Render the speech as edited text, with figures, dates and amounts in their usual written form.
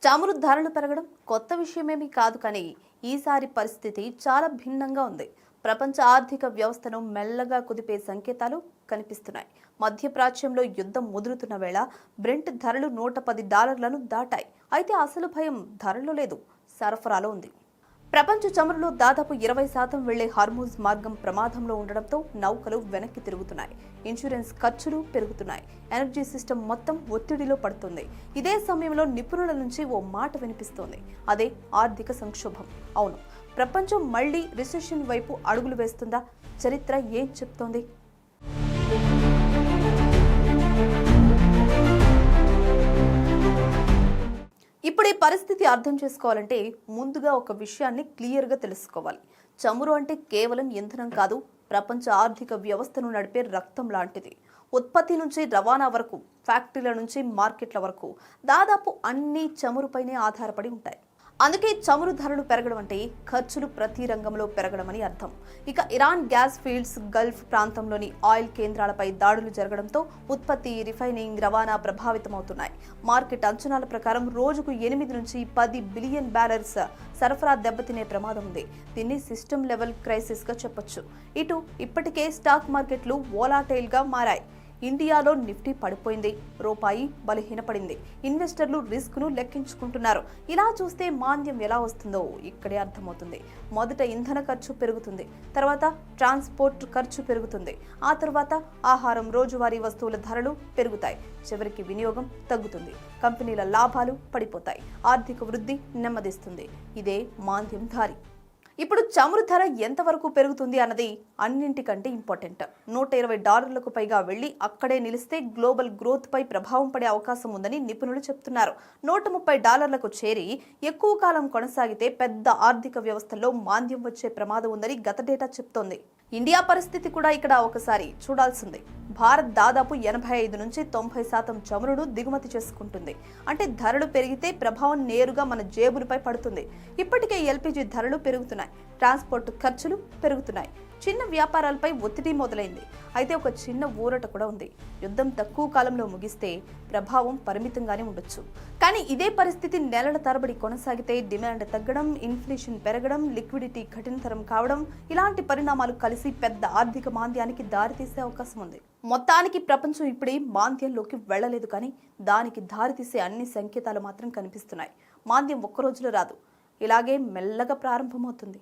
చమురు ధరలు పెరగడం కొత్త విషయమేమీ కాదు, కానీ ఈసారి పరిస్థితి చాలా భిన్నంగా ఉంది. ప్రపంచ ఆర్థిక వ్యవస్థను మెల్లగా కుదిపే సంకేతాలు కనిపిస్తున్నాయి. మధ్యప్రాచ్యంలో యుద్ధం ముదురుతున్న వేళ బ్రెంట్ ధరలు $110 దాటాయి. అయితే అసలు భయం ధరలో లేదు, సరఫరాలో ఉంది. ప్రపంచ చమురులో దాదాపు 20% వెళ్లే హార్మూజ్ మార్గం ప్రమాదంలో ఉండడంతో నౌకలు వెనక్కి తిరుగుతున్నాయి. ఇన్సూరెన్స్ ఖర్చులు పెరుగుతున్నాయి. ఎనర్జీ సిస్టమ్ మొత్తం ఒత్తిడిలో పడుతుంది. ఇదే సమయంలో నిపుణుల నుంచి ఓ మాట వినిపిస్తోంది, అదే ఆర్థిక సంక్షోభం. అవును, ప్రపంచం మళ్లీ రిసెషన్ వైపు అడుగులు వేస్తుందా? చరిత్ర ఏం చెప్తోంది? ఇప్పుడు ఈ పరిస్థితి అర్థం చేసుకోవాలంటే ముందుగా ఒక విషయాన్ని క్లియర్గా తెలుసుకోవాలి. చమురు అంటే కేవలం ఇంధనం కాదు, ప్రపంచ ఆర్థిక వ్యవస్థను నడిపే రక్తం లాంటిది. ఉత్పత్తి నుంచి రవాణా వరకు, ఫ్యాక్టరీల నుంచి మార్కెట్ల వరకు దాదాపు అన్ని చమురుపైనే ఆధారపడి ఉంటాయి. అందుకే చమురు ధరలు పెరగడం అంటే ఖర్చులు ప్రతి రంగంలో పెరగడమని అర్థం. ఇక ఇరాన్ గ్యాస్ ఫీల్డ్స్, గల్ఫ్ ప్రాంతంలోని ఆయిల్ కేంద్రాలపై దాడులు జరగడంతో ఉత్పత్తి, రిఫైనింగ్, రవాణా ప్రభావితమవుతున్నాయి. మార్కెట్ అంచనాల ప్రకారం రోజుకు 8 నుంచి 10 బిలియన్ బ్యారెల్స్ సరఫరా దెబ్బతినే ప్రమాదం ఉంది. దీన్ని సిస్టమ్ లెవెల్ క్రైసిస్ గా చెప్పొచ్చు. ఇటు ఇప్పటికే స్టాక్ మార్కెట్లు వోలాటైల్ గా మారాయి. ఇండియాలో నిఫ్టీ పడిపోయింది, రూపాయి బలహీనపడింది. ఇన్వెస్టర్లు రిస్క్ ను లెక్కించుకుంటున్నారు. ఇలా చూస్తే మాంద్యం ఎలా వస్తుందో ఇక్కడే అర్థమవుతుంది. మొదట ఇంధన ఖర్చు పెరుగుతుంది, తర్వాత ట్రాన్స్పోర్ట్ ఖర్చు పెరుగుతుంది, ఆ తర్వాత ఆహారం, రోజువారీ వస్తువుల ధరలు పెరుగుతాయి, చివరికి వినియోగం తగ్గుతుంది. కంపెనీల లాభాలు పడిపోతాయి, ఆర్థిక వృద్ధి నెమ్మదిస్తుంది. ఇదే మాంద్యం దారి. ఇప్పుడు చమురు ధర ఎంతవరకు పెరుగుతుంది అన్నది అన్నింటికంటే ఇంపార్టెంట్. $120 పైగా వెళ్లి అక్కడే నిలిస్తే గ్లోబల్ గ్రోత్ పై ప్రభావం పడే అవకాశం ఉందని నిపుణులు చెప్తున్నారు. $130 చేరి ఎక్కువ కాలం కొనసాగితే పెద్ద ఆర్థిక వ్యవస్థల్లో మాంద్యం వచ్చే ప్రమాదం ఉందని గత డేటా చెప్తోంది. ఇండియా పరిస్థితి కూడా ఇక్కడ ఒకసారి చూడాల్సింది. భారత్ దాదాపు 85 నుంచి 90% చమురును దిగుమతి చేసుకుంటుంది. అంటే ధరలు పెరిగితే ప్రభావం నేరుగా మన జేబులపై పడుతుంది. ఇప్పటికే ఎల్పీజీ ధరలు పెరుగుతున్నాయి, ట్రాన్స్పోర్ట్ ఖర్చులు పెరుగుతున్నాయి, చిన్న వ్యాపారాలపై ఒత్తిడి మొదలైంది. అయితే ఒక చిన్న ఊరట కూడా ఉంది. యుద్ధం తక్కువ కాలంలో ముగిస్తే ప్రభావం పరిమితంగానే ఉండొచ్చు. కానీ ఇదే పరిస్థితి నెలల తరబడి కొనసాగితే డిమాండ్ తగ్గడం, ఇన్ఫ్లేషన్ పెరగడం, లిక్విడిటీ కఠినతరం కావడం, ఇలాంటి పరిణామాలు కలిసి పెద్ద ఆర్థిక మాంద్యానికి దారితీసే అవకాశం ఉంది. మొత్తానికి ప్రపంచం ఇప్పుడే మాంద్యంలోకి వెళ్లలేదు, కానీ దానికి దారితీసే అన్ని సంకేతాలు మాత్రం కనిపిస్తున్నాయి. మాంద్యం ఒక్క రోజులో రాదు, ఇలాగే మెల్లగా ప్రారంభమవుతుంది.